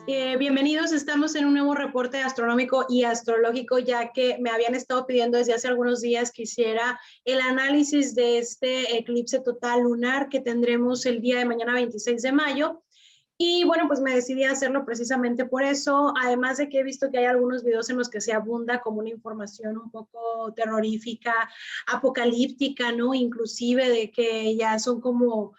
Bienvenidos, estamos en un nuevo reporte astronómico y astrológico, ya que me habían estado pidiendo desde hace algunos días que hiciera el análisis de este eclipse total lunar que tendremos el día de mañana 26 de mayo. Y bueno, pues me decidí a hacerlo precisamente por eso, además de que he visto que hay algunos videos en los que se abunda como una información un poco terrorífica, apocalíptica, ¿no? Inclusive de que ya son como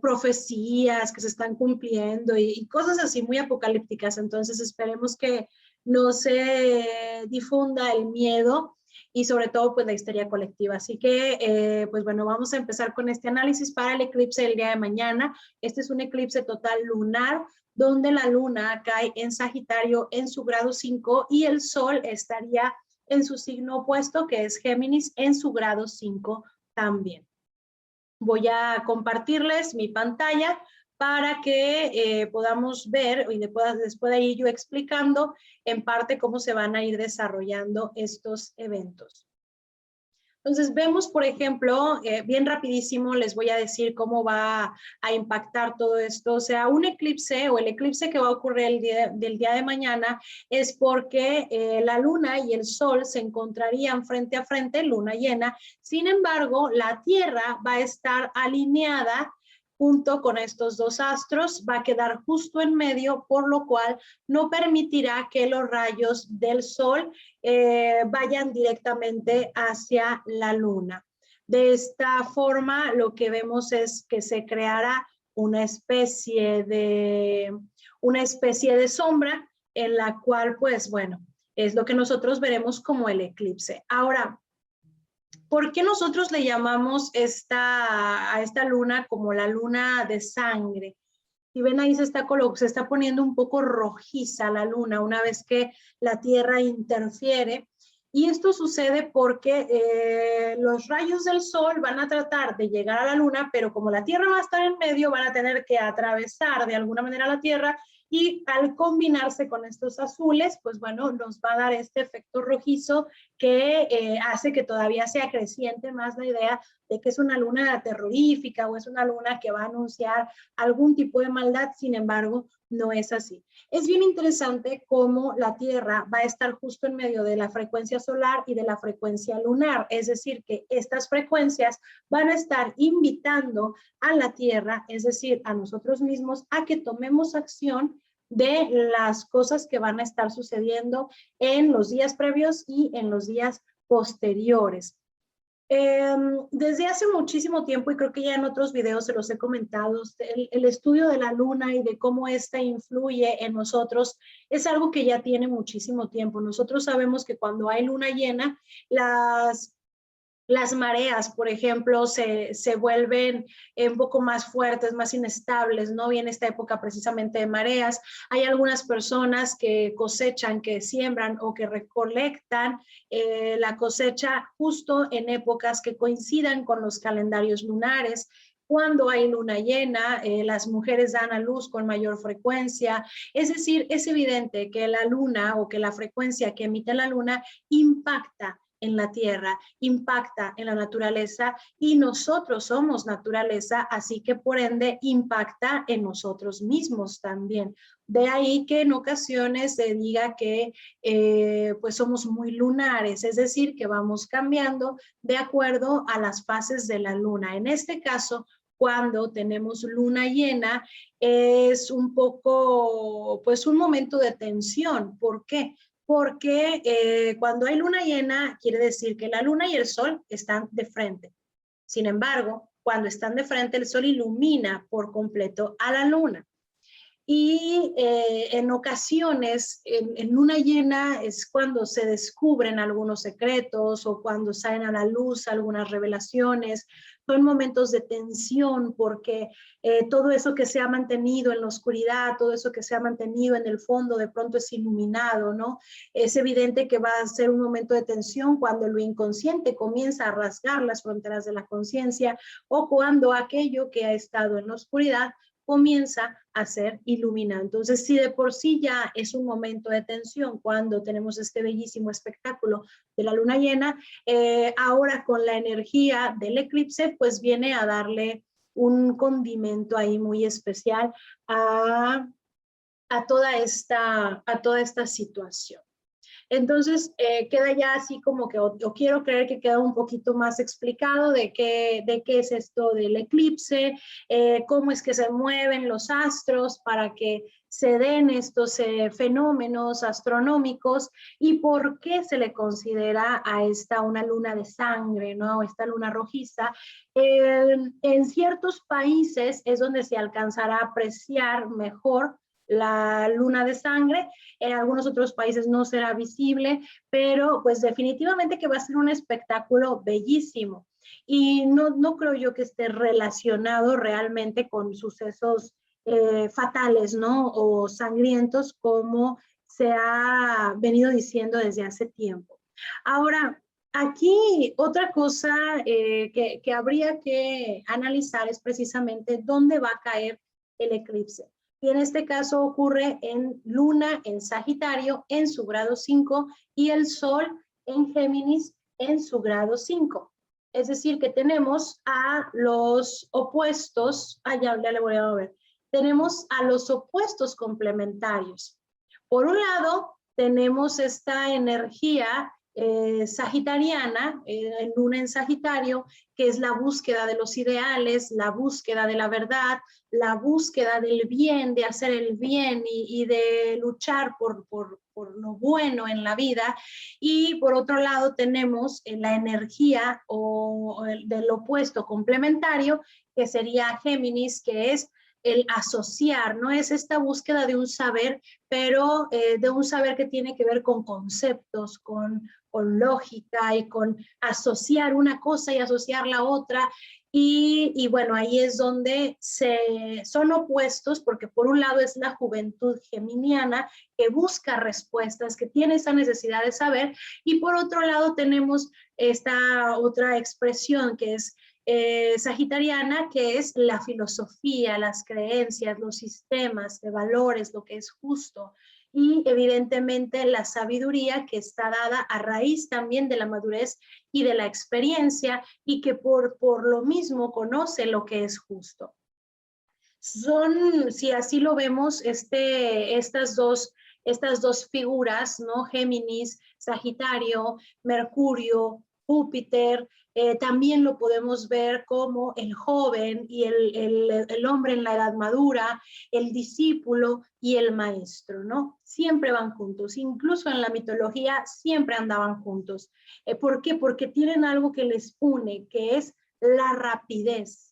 profecías que se están cumpliendo y cosas así muy apocalípticas. Entonces esperemos que no se difunda el miedo y sobre todo pues la histeria colectiva. Así que pues bueno, vamos a empezar con este análisis para el eclipse del día de mañana. Este es un eclipse total lunar donde la luna cae en Sagitario en su grado 5 y el sol estaría en su signo opuesto, que es Géminis, en su grado 5 también. Voy a compartirles mi pantalla para que podamos ver y después de ir yo explicando en parte cómo se van a ir desarrollando estos eventos. Entonces vemos, por ejemplo, bien rapidísimo les voy a decir cómo va a impactar todo esto. O sea, un eclipse o el eclipse que va a ocurrir del día de mañana es porque la luna y el sol se encontrarían frente a frente, luna llena. Sin embargo, la Tierra va a estar alineada junto con estos dos astros, va a quedar justo en medio, por lo cual no permitirá que los rayos del sol vayan directamente hacia la luna. De esta forma, lo que vemos es que se creará una especie de sombra en la cual, pues bueno, es lo que nosotros veremos como el eclipse. Ahora, ¿por qué nosotros le llamamos a esta luna como la luna de sangre? Si ven ahí se está poniendo un poco rojiza la luna una vez que la Tierra interfiere. Y esto sucede porque los rayos del sol van a tratar de llegar a la luna, pero como la Tierra va a estar en medio, van a tener que atravesar de alguna manera la Tierra y al combinarse con estos azules, pues bueno, nos va a dar este efecto rojizo que hace que todavía sea creciente más la idea de que es una luna terrorífica o es una luna que va a anunciar algún tipo de maldad. Sin embargo, no es así. Es bien interesante cómo la Tierra va a estar justo en medio de la frecuencia solar y de la frecuencia lunar, es decir, que estas frecuencias van a estar invitando a la Tierra, es decir, a nosotros mismos, a que tomemos acción de las cosas que van a estar sucediendo en los días previos y en los días posteriores. Desde hace muchísimo tiempo, y creo que ya en otros videos se los he comentado, el estudio de la luna y de cómo ésta influye en nosotros es algo que ya tiene muchísimo tiempo. Nosotros sabemos que cuando hay luna llena, las mareas, por ejemplo, se vuelven un poco más fuertes, más inestables, ¿no? Viene esta época precisamente de mareas. Hay algunas personas que cosechan, que siembran o que recolectan la cosecha justo en épocas que coincidan con los calendarios lunares. Cuando hay luna llena, las mujeres dan a luz con mayor frecuencia. Es decir, es evidente que la luna o que la frecuencia que emite la luna impacta en la tierra, impacta en la naturaleza y nosotros somos naturaleza, así que por ende impacta en nosotros mismos también. De ahí que en ocasiones se diga que pues somos muy lunares, es decir, que vamos cambiando de acuerdo a las fases de la luna. En este caso, cuando tenemos luna llena, es un poco, pues un momento de tensión. ¿Por qué? Porque cuando hay luna llena, quiere decir que la luna y el sol están de frente. Sin embargo, cuando están de frente, el sol ilumina por completo a la luna. Y en ocasiones, en luna llena es cuando se descubren algunos secretos o cuando salen a la luz algunas revelaciones. Son momentos de tensión porque todo eso que se ha mantenido en la oscuridad, todo eso que se ha mantenido en el fondo, de pronto es iluminado, ¿no? Es evidente que va a ser un momento de tensión cuando lo inconsciente comienza a rasgar las fronteras de la conciencia o cuando aquello que ha estado en la oscuridad comienza a ser iluminado. Entonces, si de por sí ya es un momento de tensión cuando tenemos este bellísimo espectáculo de la luna llena, ahora con la energía del eclipse, pues viene a darle un condimento ahí muy especial a a toda esta situación. Entonces, queda ya así como que, o quiero creer que queda un poquito más explicado de qué es esto del eclipse, cómo es que se mueven los astros para que se den estos fenómenos astronómicos y por qué se le considera a esta una luna de sangre, ¿no? Esta luna rojiza. En ciertos países es donde se alcanzará a apreciar mejor la luna de sangre. En algunos otros países no será visible, pero pues definitivamente que va a ser un espectáculo bellísimo. Y no creo yo que esté relacionado realmente con sucesos fatales, ¿no? O sangrientos, como se ha venido diciendo desde hace tiempo. Ahora, aquí otra cosa que habría que analizar es precisamente dónde va a caer el eclipse. Y en este caso ocurre en Luna en Sagitario en su grado 5 y el Sol en Géminis en su grado 5. Es decir, que tenemos a los opuestos, ya le voy a ver, tenemos a los opuestos complementarios. Por un lado, tenemos esta energía sagitariana, en Luna en Sagitario, que es la búsqueda de los ideales, la búsqueda de la verdad, la búsqueda del bien, de hacer el bien y de luchar por lo bueno en la vida. Y por otro lado tenemos la energía del opuesto complementario, que sería Géminis, que es el asociar, ¿no? Es esta búsqueda de un saber, pero de un saber que tiene que ver con conceptos, con lógica y con asociar una cosa y asociar la otra. Y bueno, ahí es donde son opuestos, porque por un lado es la juventud geminiana que busca respuestas, que tiene esa necesidad de saber, y por otro lado tenemos esta otra expresión que es sagitariana, que es la filosofía, las creencias, los sistemas de valores, lo que es justo, y evidentemente la sabiduría que está dada a raíz también de la madurez y de la experiencia, y que por lo mismo conoce lo que es justo. Si así lo vemos, estas dos figuras, ¿no? Géminis, Sagitario, Mercurio, Júpiter, también lo podemos ver como el joven y el hombre en la edad madura, el discípulo y el maestro, ¿no? Siempre van juntos, incluso en la mitología siempre andaban juntos. ¿Por qué? Porque tienen algo que les une, que es la rapidez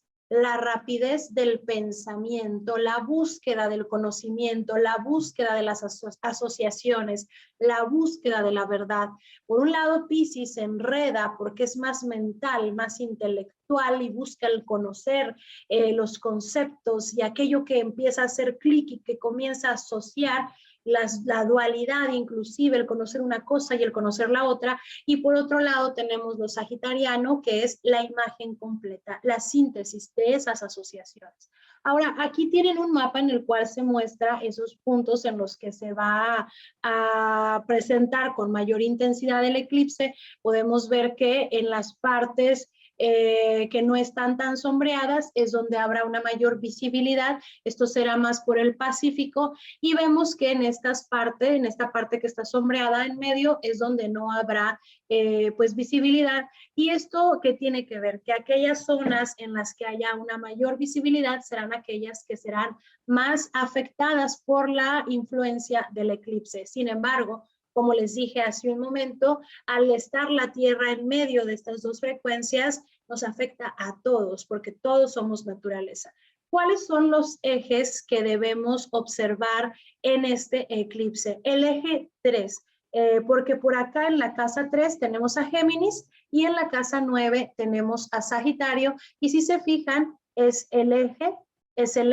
del pensamiento, la búsqueda del conocimiento, la búsqueda de las asociaciones, la búsqueda de la verdad. Por un lado, Piscis se enreda porque es más mental, más intelectual y busca el conocer los conceptos y aquello que empieza a hacer clic y que comienza a asociar la dualidad, inclusive el conocer una cosa y el conocer la otra. Y por otro lado tenemos lo sagitariano, que es la imagen completa, la síntesis de esas asociaciones. Ahora, aquí tienen un mapa en el cual se muestra esos puntos en los que se va a presentar con mayor intensidad el eclipse. Podemos ver que en las partes que no están tan sombreadas es donde habrá una mayor visibilidad. Esto será más por el Pacífico, y vemos que en esta parte que está sombreada en medio es donde no habrá pues visibilidad. Y esto ¿qué tiene que ver? Que aquellas zonas en las que haya una mayor visibilidad serán aquellas que serán más afectadas por la influencia del eclipse. Sin embargo, como les dije hace un momento, al estar la Tierra en medio de estas dos frecuencias, nos afecta a todos, porque todos somos naturaleza. ¿Cuáles son los ejes que debemos observar en este eclipse? El eje 3, porque por acá en la casa 3 tenemos a Géminis y en la casa 9 tenemos a Sagitario, y si se fijan, es el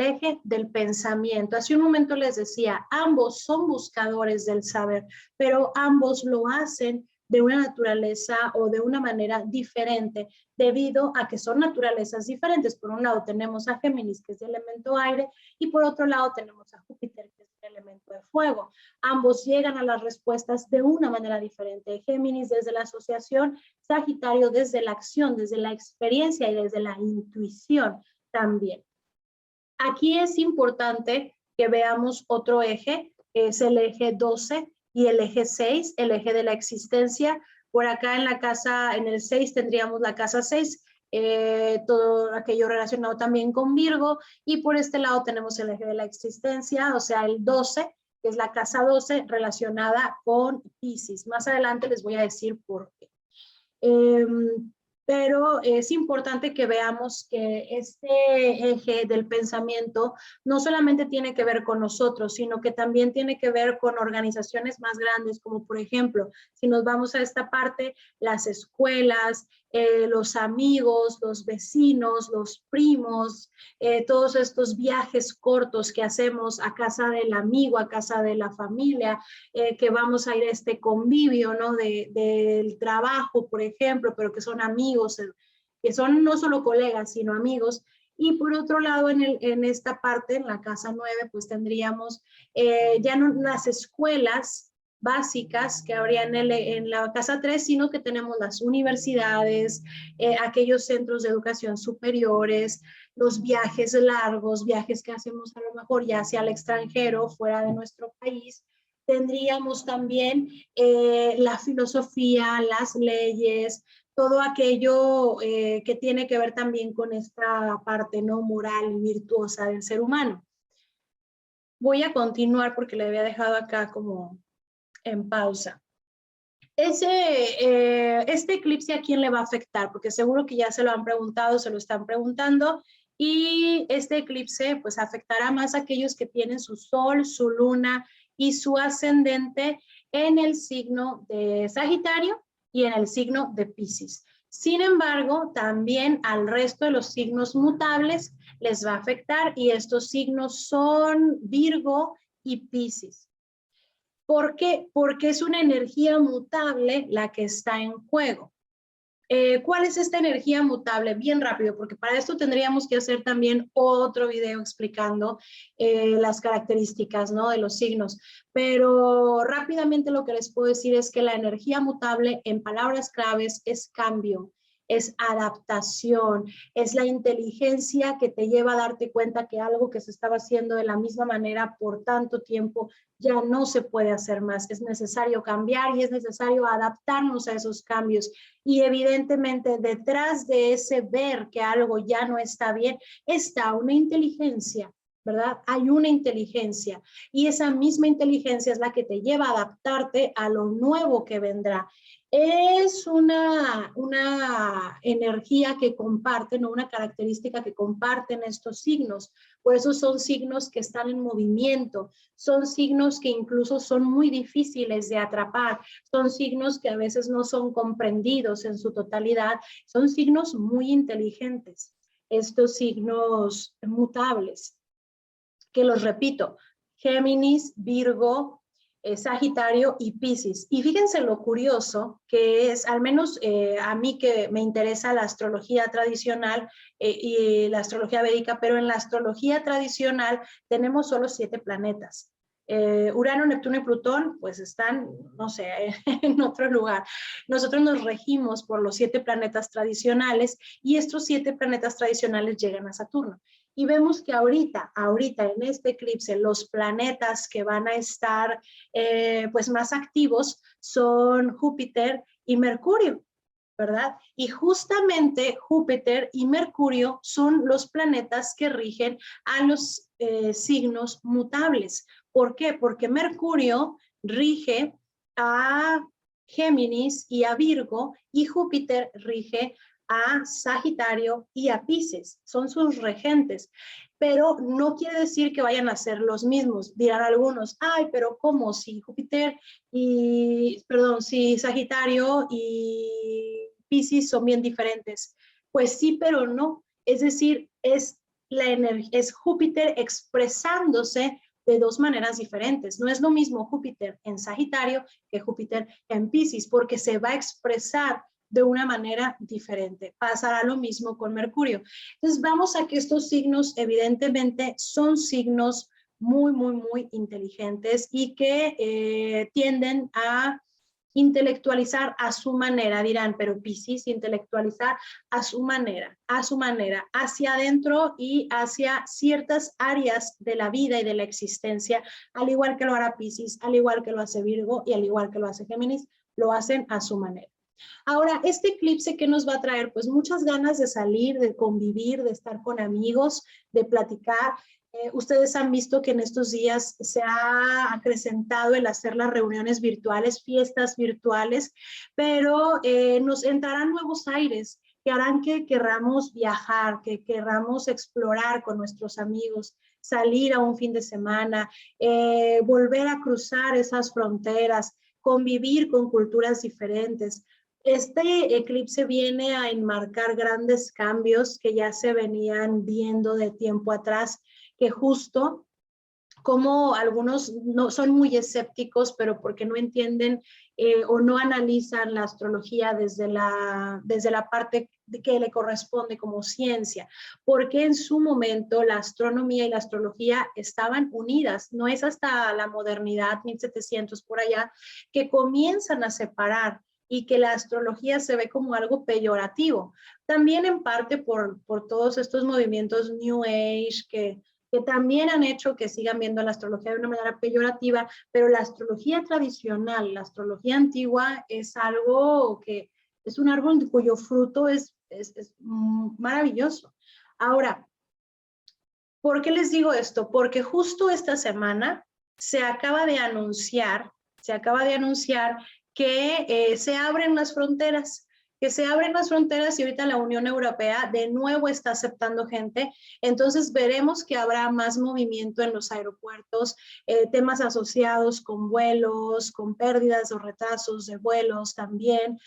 eje del pensamiento. Hace un momento les decía, ambos son buscadores del saber, pero ambos lo hacen de una naturaleza o de una manera diferente, debido a que son naturalezas diferentes. Por un lado tenemos a Géminis, que es el elemento aire, y por otro lado tenemos a Júpiter, que es el elemento de fuego. Ambos llegan a las respuestas de una manera diferente. Géminis desde la asociación, Sagitario desde la acción, desde la experiencia y desde la intuición también. Aquí es importante que veamos otro eje, es el eje 12 y el eje 6, el eje de la existencia. Por acá en la casa, en el 6 tendríamos la casa 6, todo aquello relacionado también con Virgo, y por este lado tenemos el eje de la existencia, o sea, el 12, que es la casa 12 relacionada con Piscis. Más adelante les voy a decir por qué. Pero es importante que veamos que este eje del pensamiento no solamente tiene que ver con nosotros, sino que también tiene que ver con organizaciones más grandes, como por ejemplo, si nos vamos a esta parte, las escuelas, los amigos, los vecinos, los primos, todos estos viajes cortos que hacemos a casa del amigo, a casa de la familia, que vamos a ir a este convivio, ¿no? Del trabajo, por ejemplo, pero que son amigos, que son no solo colegas, sino amigos. Y por otro lado, en esta parte, en la casa 9, pues tendríamos ya no las escuelas básicas que habría en la casa 3, sino que tenemos las universidades, aquellos centros de educación superiores, los viajes largos, viajes que hacemos a lo mejor ya hacia el extranjero, fuera de nuestro país. Tendríamos también la filosofía, las leyes, todo aquello que tiene que ver también con esta parte no moral y virtuosa del ser humano. Voy a continuar porque le había dejado acá como en pausa. Este eclipse, ¿a quién le va a afectar? Porque seguro que ya se lo han preguntado, se lo están preguntando, y este eclipse pues afectará más a aquellos que tienen su sol, su luna y su ascendente en el signo de Sagitario y en el signo de Piscis. Sin embargo, también al resto de los signos mutables les va a afectar, y estos signos son Virgo y Piscis. ¿Por qué? Porque es una energía mutable la que está en juego. ¿Cuál es esta energía mutable? Bien rápido, porque para esto tendríamos que hacer también otro video explicando las características, ¿no?, de los signos. Pero rápidamente lo que les puedo decir es que la energía mutable, en palabras claves, es cambio, es adaptación, es la inteligencia que te lleva a darte cuenta que algo que se estaba haciendo de la misma manera por tanto tiempo ya no se puede hacer más. Es necesario cambiar y es necesario adaptarnos a esos cambios. Y evidentemente detrás de ese ver que algo ya no está bien, está una inteligencia, ¿verdad? Hay una inteligencia, y esa misma inteligencia es la que te lleva a adaptarte a lo nuevo que vendrá. Es una energía que comparten, o una característica que comparten estos signos. Por eso son signos que están en movimiento, son signos que incluso son muy difíciles de atrapar, son signos que a veces no son comprendidos en su totalidad, son signos muy inteligentes, estos signos mutables, que los repito: Géminis, Virgo, Sagitario y Piscis. Y fíjense lo curioso que es, al menos a mí que me interesa la astrología tradicional y la astrología védica, pero en la astrología tradicional tenemos solo 7 planetas. Urano, Neptuno y Plutón pues están, no sé, en otro lugar. Nosotros nos regimos por los 7 planetas tradicionales, y estos 7 planetas tradicionales llegan a Saturno. Y vemos que ahorita en este eclipse, los planetas que van a estar pues más activos son Júpiter y Mercurio, ¿verdad? Y justamente Júpiter y Mercurio son los planetas que rigen a los signos mutables. ¿Por qué? Porque Mercurio rige a Géminis y a Virgo, y Júpiter rige a Sagitario y a Piscis, son sus regentes, pero no quiere decir que vayan a ser los mismos. Dirán algunos: ay, pero ¿cómo? Si si Sagitario y Piscis son bien diferentes. Pues sí, pero no. Es decir, es Júpiter expresándose de 2 maneras diferentes. No es lo mismo Júpiter en Sagitario que Júpiter en Piscis, porque se va a expresar de una manera diferente. Pasará lo mismo con Mercurio. Entonces vamos a que estos signos evidentemente son signos muy, muy, muy inteligentes, y que tienden a intelectualizar a su manera, dirán, pero Piscis, intelectualizar a su manera, hacia adentro y hacia ciertas áreas de la vida y de la existencia, al igual que lo hará Piscis, al igual que lo hace Virgo y al igual que lo hace Géminis, lo hacen a su manera. Ahora, este eclipse, ¿qué nos va a traer? Pues muchas ganas de salir, de convivir, de estar con amigos, de platicar. Ustedes han visto que en estos días se ha acrecentado el hacer las reuniones virtuales, fiestas virtuales, pero nos entrarán nuevos aires que harán que querramos viajar, que querramos explorar con nuestros amigos, salir a un fin de semana, volver a cruzar esas fronteras, convivir con culturas diferentes. Este eclipse viene a enmarcar grandes cambios que ya se venían viendo de tiempo atrás, que justo como algunos no son muy escépticos, pero porque no entienden o no analizan la astrología desde la parte que le corresponde como ciencia, porque en su momento la astronomía y la astrología estaban unidas, no es hasta la modernidad, 1700 por allá, que comienzan a separar y que la astrología se ve como algo peyorativo. También en parte por todos estos movimientos New Age que también han hecho que sigan viendo la astrología de una manera peyorativa, pero la astrología tradicional, la astrología antigua es algo que es un árbol cuyo fruto es maravilloso. Ahora, ¿por qué les digo esto? Porque justo esta semana se acaba de anunciar que se abren las fronteras, y ahorita la Unión Europea de nuevo está aceptando gente, entonces veremos que habrá más movimiento en los aeropuertos, temas asociados con vuelos, con pérdidas o retrasos de vuelos también,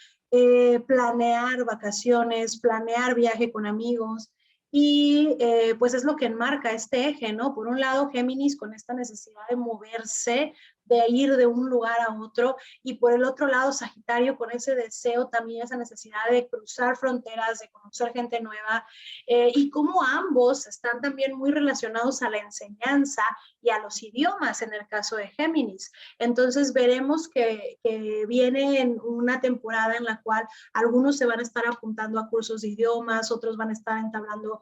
planear vacaciones, planear viaje con amigos, y pues es lo que enmarca este eje, ¿no? Por un lado, Géminis con esta necesidad de moverse, de ir de un lugar a otro, y por el otro lado, Sagitario con ese deseo también, esa necesidad de cruzar fronteras, de conocer gente nueva, y como ambos están también muy relacionados a la enseñanza y a los idiomas en el caso de Géminis. Entonces veremos que viene en una temporada en la cual algunos se van a estar apuntando a cursos de idiomas, otros van a estar entablando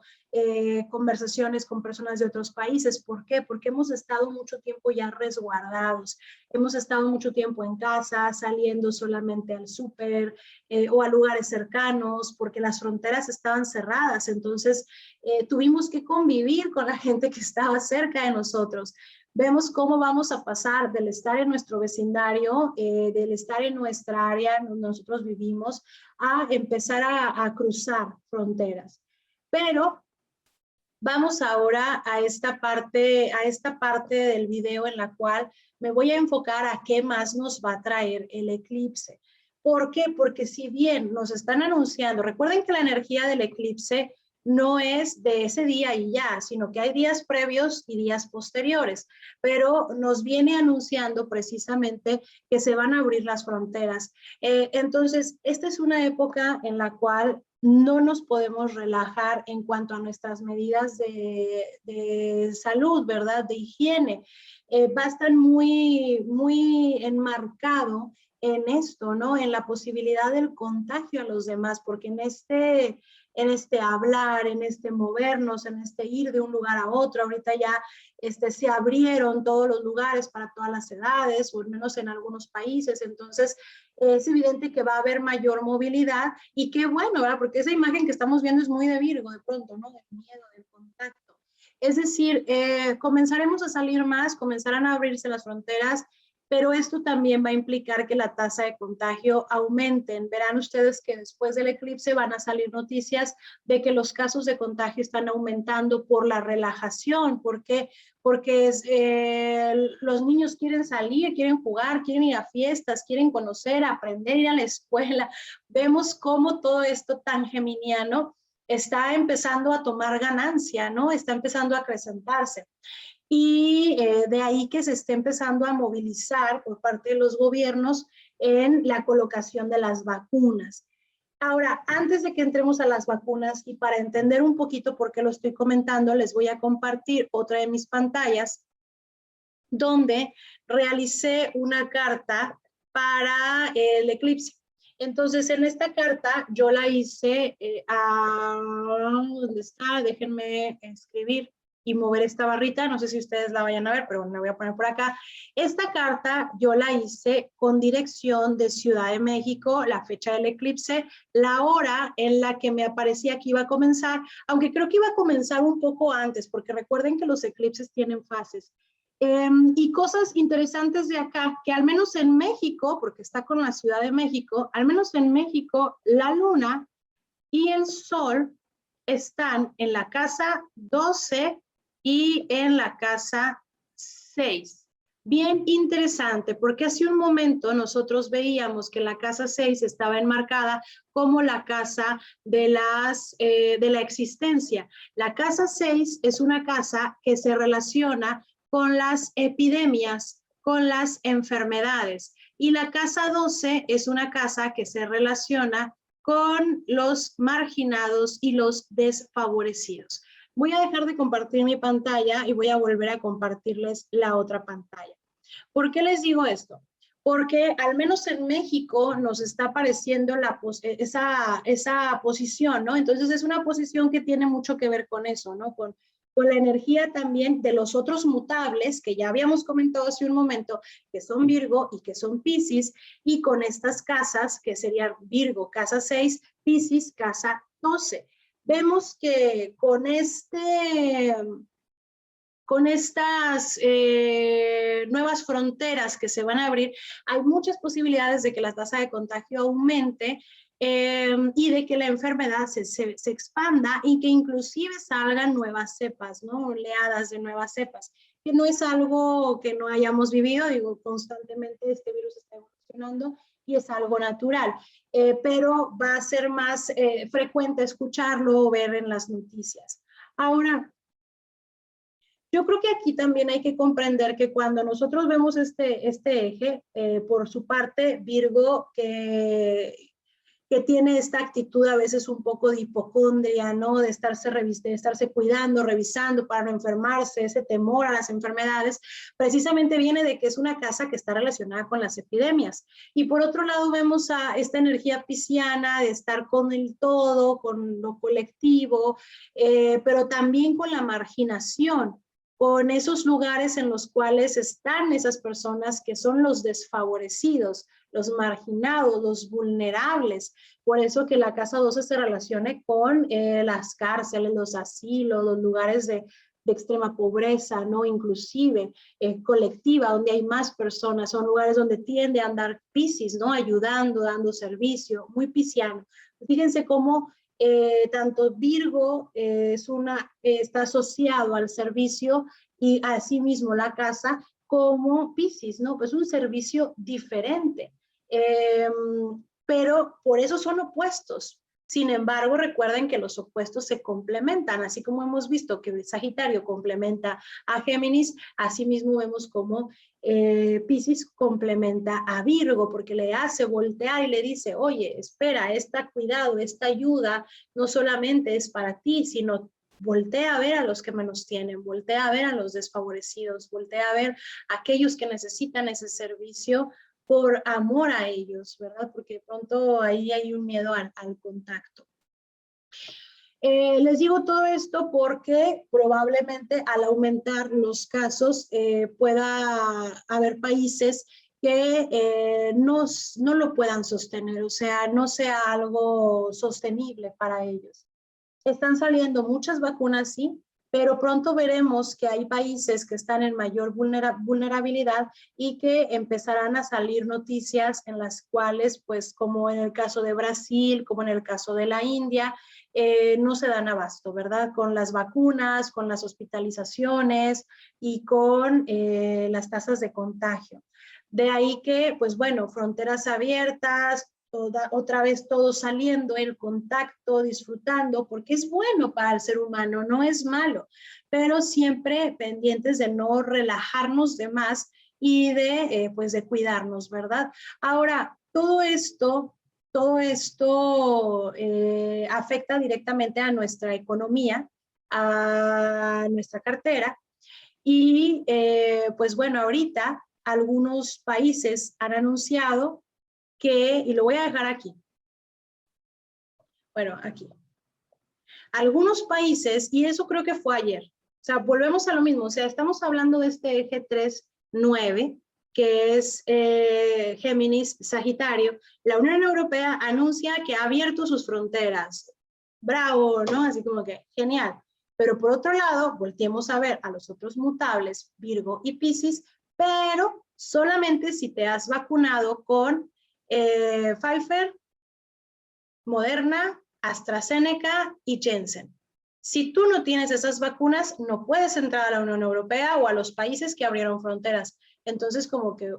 conversaciones con personas de otros países. ¿Por qué? Porque hemos estado mucho tiempo ya resguardados, hemos estado mucho tiempo en casa, saliendo solamente al súper o a lugares cercanos, porque las fronteras estaban cerradas, entonces tuvimos que convivir con la gente que estaba cerca de nosotros. Vemos cómo vamos a pasar del estar en nuestro vecindario, del estar en nuestra área donde nosotros vivimos, a empezar a cruzar fronteras. Pero vamos ahora a esta parte del video en la cual me voy a enfocar a qué más nos va a traer el eclipse. ¿Por qué? Porque si bien nos están anunciando, recuerden que la energía del eclipse no es de ese día y ya, sino que hay días previos y días posteriores, pero nos viene anunciando precisamente que se van a abrir las fronteras. Entonces, esta es una época en la cual no nos podemos relajar en cuanto a nuestras medidas de salud, ¿verdad? De higiene. Va a estar muy, muy enmarcado en esto, ¿no? En la posibilidad del contagio a los demás, porque en este hablar, en este movernos, en este ir de un lugar a otro, ahorita ya se abrieron todos los lugares para todas las edades, o al menos en algunos países, entonces es evidente que va a haber mayor movilidad, y qué bueno, ¿verdad? Porque esa imagen que estamos viendo es muy de Virgo, de pronto, ¿no? Del miedo, del contacto. Es decir, comenzaremos a salir más, comenzarán a abrirse las fronteras, pero esto también va a implicar que la tasa de contagio aumente. Verán ustedes que después del eclipse van a salir noticias de que los casos de contagio están aumentando por la relajación. ¿Por qué? Porque los niños quieren salir, quieren jugar, quieren ir a fiestas, quieren conocer, aprender, ir a la escuela. Vemos cómo todo esto tan geminiano está empezando a tomar ganancia, ¿no? Está empezando a acrecentarse. Y de ahí que se esté empezando a movilizar por parte de los gobiernos en la colocación de las vacunas. Ahora, antes de que entremos a las vacunas, y para entender un poquito por qué lo estoy comentando, les voy a compartir otra de mis pantallas donde realicé una carta para el eclipse. Entonces, en esta carta yo la hice, ¿dónde está? Déjenme escribir y mover esta barrita. No sé si ustedes la vayan a ver, pero me voy a poner por acá. Esta carta yo la hice con dirección de Ciudad de México, la fecha del eclipse, la hora en la que me aparecía que iba a comenzar, aunque creo que iba a comenzar un poco antes, porque recuerden que los eclipses tienen fases. Y cosas interesantes de acá, que al menos en México, porque está con la Ciudad de México, al menos en México, la luna y el sol están en la casa 12 y en la casa 6. Bien interesante, porque hace un momento nosotros veíamos que la casa 6 estaba enmarcada como la casa de la existencia. La casa 6 es una casa que se relaciona con las epidemias, con las enfermedades. Y la casa 12 es una casa que se relaciona con los marginados y los desfavorecidos. Voy a dejar de compartir mi pantalla y voy a volver a compartirles la otra pantalla. ¿Por qué les digo esto? Porque al menos en México nos está apareciendo esa posición, ¿no? Entonces es una posición que tiene mucho que ver con eso, ¿no? Con la energía también de los otros mutables que ya habíamos comentado hace un momento, que son Virgo y que son Piscis, y con estas casas que serían Virgo, casa 6, Piscis, casa 12. Vemos que con estas nuevas fronteras que se van a abrir, hay muchas posibilidades de que la tasa de contagio aumente y de que la enfermedad se expanda y que inclusive salgan nuevas cepas, ¿no? Oleadas de nuevas cepas, que no es algo que no hayamos vivido, digo, constantemente este virus está evolucionando y es algo natural, pero va a ser más frecuente escucharlo o ver en las noticias. Ahora, yo creo que aquí también hay que comprender que cuando nosotros vemos este eje, por su parte, Virgo, que tiene esta actitud a veces un poco de hipocondria, ¿no? De estarse cuidando, revisando para no enfermarse, ese temor a las enfermedades, precisamente viene de que es una casa que está relacionada con las epidemias. Y por otro lado vemos a esta energía pisciana de estar con el todo, con lo colectivo, pero también con la marginación, con esos lugares en los cuales están esas personas que son los desfavorecidos, los marginados, los vulnerables. Por eso que la casa 12 se relacione con las cárceles, los asilos, los lugares de extrema pobreza, ¿no? Inclusive colectiva, donde hay más personas, son lugares donde tiende a andar Piscis, ¿no? Ayudando, dando servicio, muy pisciano. Fíjense cómo tanto Virgo está asociado al servicio y asimismo la casa como Piscis, ¿no? Pues un servicio diferente. Pero por eso son opuestos. Sin embargo, recuerden que los opuestos se complementan, así como hemos visto que Sagitario complementa a Géminis, así mismo vemos como Piscis complementa a Virgo, porque le hace voltear y le dice, oye, espera, cuidado, esta ayuda no solamente es para ti, sino voltea a ver a los que menos tienen, voltea a ver a los desfavorecidos, voltea a ver a aquellos que necesitan ese servicio por amor a ellos, ¿verdad? Porque de pronto ahí hay un miedo al contacto. Les digo todo esto porque probablemente al aumentar los casos pueda haber países que no lo puedan sostener, o sea, no sea algo sostenible para ellos. Están saliendo muchas vacunas, sí, pero pronto veremos que hay países que están en mayor vulnerabilidad y que empezarán a salir noticias en las cuales, pues como en el caso de Brasil, como en el caso de la India, no se dan abasto, ¿verdad? Con las vacunas, con las hospitalizaciones y con las tasas de contagio. De ahí que, pues bueno, fronteras abiertas, otra vez todo saliendo, el contacto, disfrutando, porque es bueno para el ser humano, no es malo, pero siempre pendientes de no relajarnos de más y pues de cuidarnos, ¿verdad? Ahora, todo esto afecta directamente a nuestra economía, a nuestra cartera y pues bueno, ahorita algunos países han anunciado que, y lo voy a dejar aquí, bueno, aquí, algunos países, y eso creo que fue ayer, o sea, volvemos a lo mismo, o sea, estamos hablando de este eje 3-9, que es Géminis, Sagitario. La Unión Europea anuncia que ha abierto sus fronteras. Bravo, ¿no? Así como que genial. Pero por otro lado, volteemos a ver a los otros mutables, Virgo y Piscis, pero solamente si te has vacunado con Pfizer, Moderna, AstraZeneca y Janssen. Si tú no tienes esas vacunas, no puedes entrar a la Unión Europea o a los países que abrieron fronteras. Entonces, como que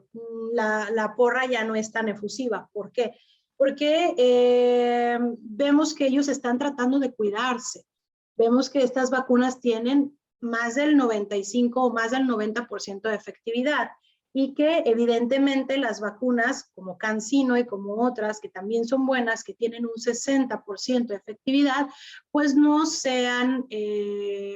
la porra ya no es tan efusiva. ¿Por qué? Porque vemos que ellos están tratando de cuidarse. Vemos que estas vacunas tienen más del 95 o más del 90% de efectividad y que evidentemente las vacunas como CanSino y como otras que también son buenas, que tienen un 60% de efectividad, pues no sean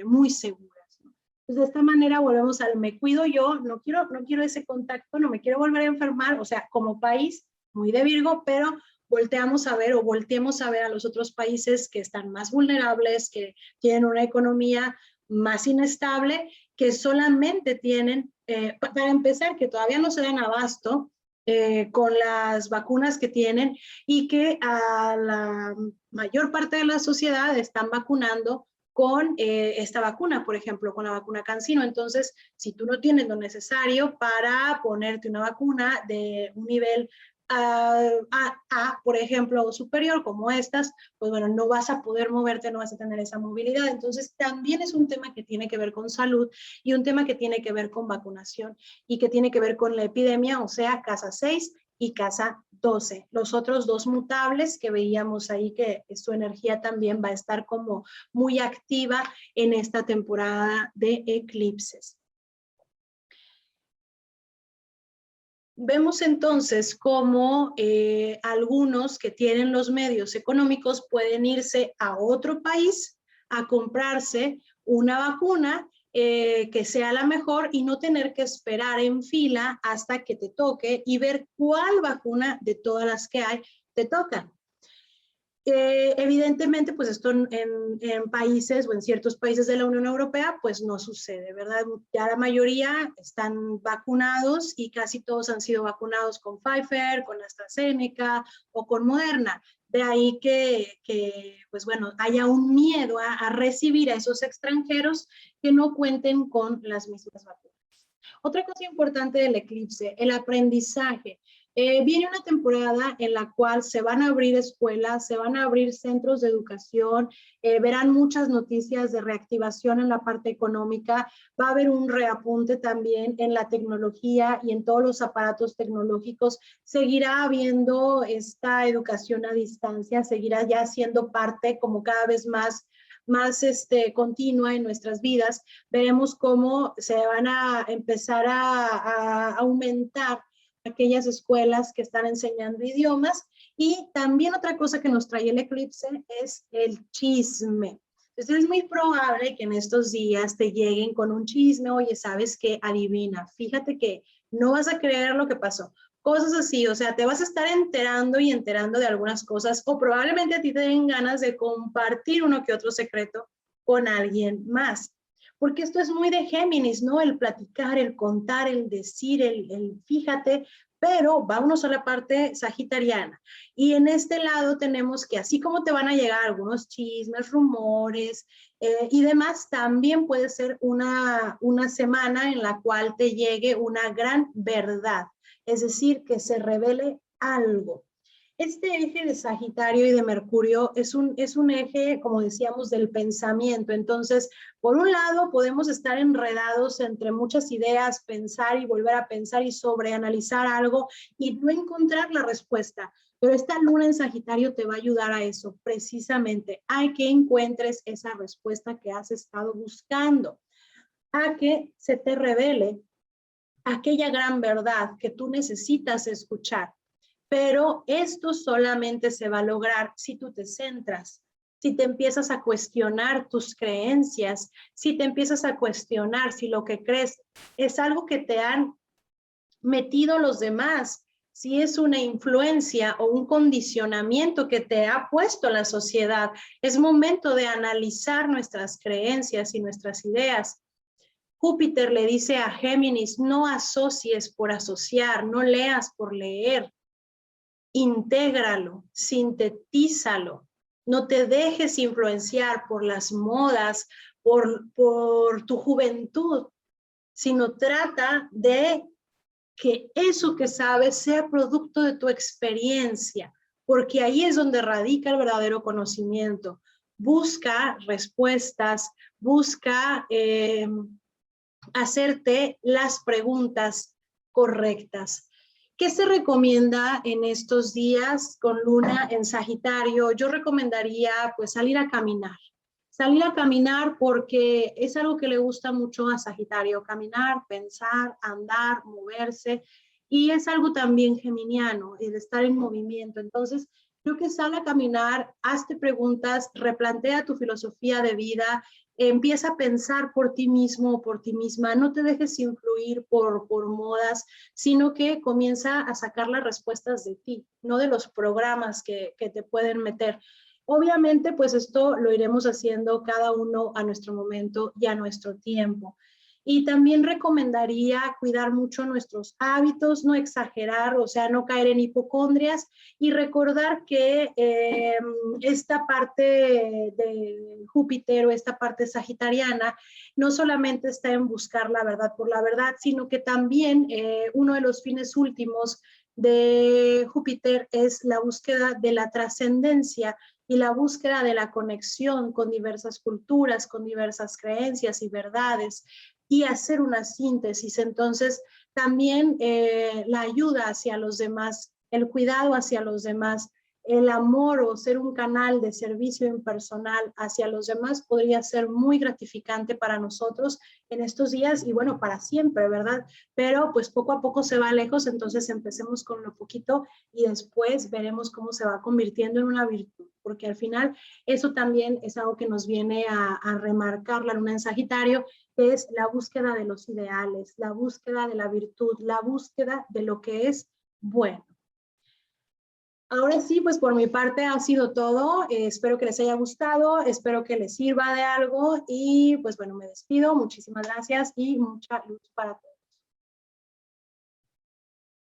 muy seguras, ¿no? Pues de esta manera volvemos al me cuido yo, no quiero ese contacto, no me quiero volver a enfermar, o sea, como país, muy de Virgo, pero volteamos a ver o volteemos a ver a los otros países que están más vulnerables, que tienen una economía más inestable, que solamente tienen, para empezar, que todavía no se dan abasto con las vacunas que tienen y que a la mayor parte de la sociedad están vacunando con esta vacuna, por ejemplo, con la vacuna CanSino. Entonces, si tú no tienes lo necesario para ponerte una vacuna de un nivel por ejemplo, o superior como estas, pues bueno, no vas a poder moverte, no vas a tener esa movilidad. Entonces, también es un tema que tiene que ver con salud y un tema que tiene que ver con vacunación y que tiene que ver con la epidemia, o sea, casa 6 y casa 12. Los otros dos mutables que veíamos ahí, que su energía también va a estar como muy activa en esta temporada de eclipses. Vemos entonces cómo algunos que tienen los medios económicos pueden irse a otro país a comprarse una vacuna que sea la mejor y no tener que esperar en fila hasta que te toque y ver cuál vacuna de todas las que hay te toca. Evidentemente, pues esto en países o en ciertos países de la Unión Europea, pues no sucede, ¿verdad? Ya la mayoría están vacunados y casi todos han sido vacunados con Pfizer, con AstraZeneca o con Moderna. De ahí que pues bueno, haya un miedo a recibir a esos extranjeros que no cuenten con las mismas vacunas. Otra cosa importante del eclipse, el aprendizaje. Viene una temporada en la cual se van a abrir escuelas, se van a abrir centros de educación, verán muchas noticias de reactivación en la parte económica, va a haber un reapunte también en la tecnología y en todos los aparatos tecnológicos, seguirá habiendo esta educación a distancia, seguirá ya siendo parte como cada vez más continua en nuestras vidas. Veremos cómo se van a empezar a aumentar aquellas escuelas que están enseñando idiomas. Y también otra cosa que nos trae el eclipse es el chisme. Entonces es muy probable que en estos días te lleguen con un chisme, oye, ¿sabes qué? Adivina, fíjate que no vas a creer lo que pasó. Cosas así, o sea, te vas a estar enterando y enterando de algunas cosas o probablemente a ti te den ganas de compartir uno que otro secreto con alguien más. Porque esto es muy de Géminis, ¿no? El platicar, el contar, el decir, el fíjate, pero vámonos a la parte sagitariana. Y en este lado tenemos que así como te van a llegar algunos chismes, rumores y demás, también puede ser una semana en la cual te llegue una gran verdad. Es decir, que se revele algo. Este eje de Sagitario y de Mercurio es un eje, como decíamos, del pensamiento. Entonces, por un lado, podemos estar enredados entre muchas ideas, pensar y volver a pensar y sobreanalizar algo y no encontrar la respuesta. Pero esta luna en Sagitario te va a ayudar a eso, precisamente, a que encuentres esa respuesta que has estado buscando, a que se te revele aquella gran verdad que tú necesitas escuchar. Pero esto solamente se va a lograr si tú te centras, si te empiezas a cuestionar tus creencias, si te empiezas a cuestionar si lo que crees es algo que te han metido los demás, si es una influencia o un condicionamiento que te ha puesto la sociedad. Es momento de analizar nuestras creencias y nuestras ideas. Júpiter le dice a Géminis, no asocies por asociar, no leas por leer, intégralo, sintetízalo, no te dejes influenciar por las modas, por tu juventud, sino trata de que eso que sabes sea producto de tu experiencia, porque ahí es donde radica el verdadero conocimiento. Busca respuestas, busca hacerte las preguntas correctas. ¿Qué se recomienda en estos días con luna en Sagitario? Yo recomendaría pues salir a caminar. Salir a caminar porque es algo que le gusta mucho a Sagitario, caminar, pensar, andar, moverse, y es algo también geminiano, el estar en movimiento. Entonces, creo que sal a caminar, hazte preguntas, replantea tu filosofía de vida, empieza a pensar por ti mismo o por ti misma, no te dejes influir por modas, sino que comienza a sacar las respuestas de ti, no de los programas que te pueden meter. Obviamente, pues esto lo iremos haciendo cada uno a nuestro momento y a nuestro tiempo. Y también recomendaría cuidar mucho nuestros hábitos, no exagerar, o sea, no caer en hipocondrias y recordar que esta parte de Júpiter o esta parte sagitariana no solamente está en buscar la verdad por la verdad, sino que también uno de los fines últimos de Júpiter es la búsqueda de la trascendencia y la búsqueda de la conexión con diversas culturas, con diversas creencias y verdades, y hacer una síntesis. Entonces, también la ayuda hacia los demás, el cuidado hacia los demás, el amor o ser un canal de servicio impersonal hacia los demás podría ser muy gratificante para nosotros en estos días y bueno, para siempre, ¿verdad? Pero pues poco a poco se va lejos, entonces empecemos con lo poquito y después veremos cómo se va convirtiendo en una virtud, porque al final eso también es algo que nos viene a remarcar la luna en Sagitario, que es la búsqueda de los ideales, la búsqueda de la virtud, la búsqueda de lo que es bueno. Ahora sí, pues por mi parte ha sido todo. Espero que les haya gustado, espero que les sirva de algo y pues bueno, me despido. Muchísimas gracias y mucha luz para todos.